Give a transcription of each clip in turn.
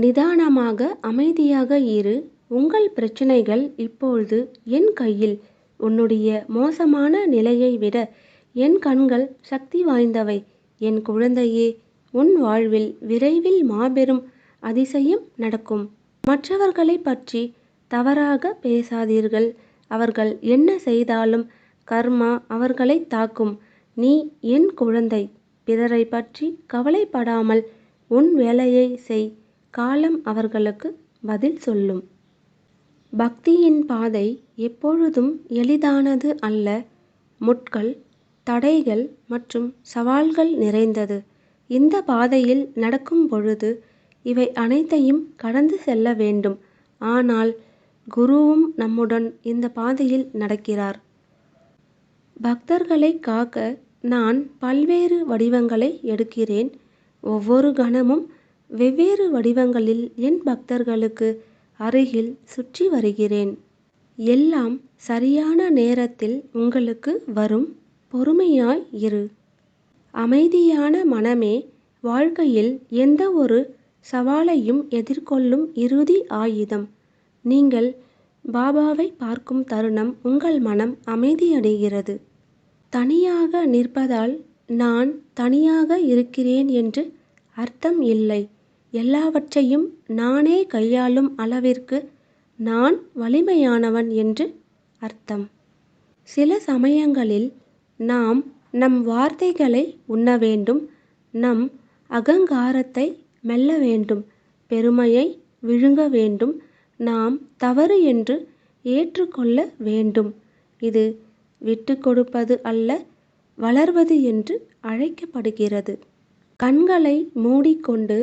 நிதானமாக அமைதியாக இரு. உங்கள் பிரச்சனைகள் இப்பொழுது என் கையில். உன்னுடைய மோசமான நிலையை விட என் கண்கள் சக்தி வாய்ந்தவை. என் குழந்தையே, உன் வாழ்வில் விரைவில் மாபெரும் அதிசயம் நடக்கும். மற்றவர்களை பற்றி தவறாக பேசாதீர்கள். அவர்கள் என்ன செய்தாலும் கர்மா அவர்களை தாக்கும். நீ என் குழந்தை. பிறரை பற்றி கவலைப்படாமல் உன் வேலையை செய். காலம் அவர்களுக்கு பதில் சொல்லும். பக்தியின் பாதை எப்பொழுதும் எளிதானது அல்ல. முட்கள், தடைகள் மற்றும் சவால்கள் நிறைந்தது. இந்த பாதையில் நடக்கும் பொழுது இவை அனைத்தையும் கடந்து செல்ல வேண்டும். ஆனால் குருவும் நம்முடன் இந்த பாதையில் நடக்கிறார். பக்தர்களை காக்க நான் பல்வேறு வடிவங்களை எடுக்கிறேன். ஒவ்வொரு கணமும் வெவ்வேறு வடிவங்களில் என் பக்தர்களுக்கு அருகில் சுற்றி வருகிறேன். எல்லாம் சரியான நேரத்தில் உங்களுக்கு வரும். பொறுமையாய் இரு. அமைதியான மனமே வாழ்க்கையில் எந்த ஒரு சவாலையும் எதிர்கொள்ளும் இறுதி ஆயுதம். நீங்கள் பாபாவை பார்க்கும் தருணம் உங்கள் மனம் அமைதியடைகிறது. தனியாக நிற்பதால் நான் தனியாக இருக்கிறேன் என்று அர்த்தம் இல்லை. எல்லாவற்றையும் நானே கையாளும் அளவிற்கு நான் வலிமையானவன் என்று அர்த்தம். சில சமயங்களில் நாம் நம் வார்த்தைகளை உண்ண வேண்டும். நம் அகங்காரத்தை மெல்ல வேண்டும். பெருமையை விழுங்க வேண்டும். நாம் தவறு என்று ஏற்றுக்கொள்ள வேண்டும். இது விட்டு கொடுப்பது அல்ல, வளர்வது என்று அழைக்கப்படுகிறது. கண்களை மூடிக்கொண்டு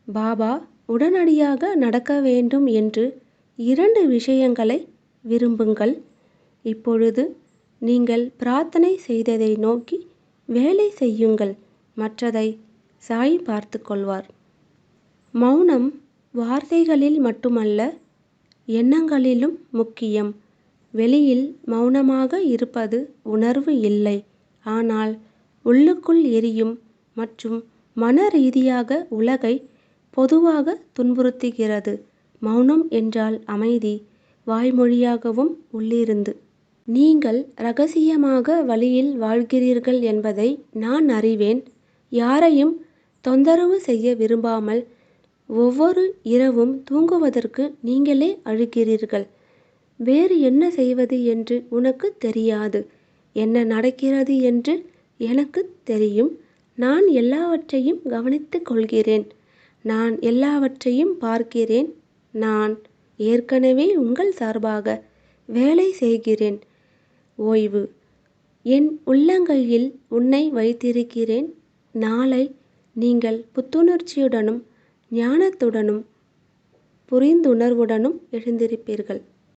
பாபா உடனடியாக நடக்க வேண்டும் என்று 2 விஷயங்களை விரும்புங்கள். இப்பொழுது நீங்கள் பிரார்த்தனை செய்ததை நோக்கி வேலை செய்யுங்கள். மற்றதை சாய் பார்த்து கொள்வார். மௌனம் வார்த்தைகளில் மட்டுமல்ல, எண்ணங்களிலும் முக்கியம். வெளியில் மௌனமாக இருப்பது உணர்வு இல்லை, ஆனால் உள்ளுக்குள் எரியும் மற்றும் மன ரீதியாக உலகை பொதுவாக துன்புறுத்துகிறது. மௌனம் என்றால் அமைதி, வாய்மொழியாகவும் உள்ளிருந்து. நீங்கள் இரகசியமாக வழியில் வாழ்கிறீர்கள் என்பதை நான் அறிவேன். யாரையும் தொந்தரவு செய்ய விரும்பாமல் ஒவ்வொரு இரவும் தூங்குவதற்கு நீங்களே அழுகிறீர்கள். வேறு என்ன செய்வது என்று உனக்கு தெரியாது. என்ன நடக்கிறது என்று எனக்கு தெரியும். நான் எல்லாவற்றையும் கவனித்துக் கொள்கிறேன். நான் எல்லாவற்றையும் பார்க்கிறேன். நான் ஏற்கனவே உங்கள் சார்பாக வேலை செய்கிறேன். ஓய்வு. என் உள்ளங்கையில் உன்னை வைத்திருக்கிறேன். நாளை நீங்கள் புத்துணர்ச்சியுடனும் ஞானத்துடனும் புரிந்துணர்வுடனும் எழுந்திருப்பீர்கள்.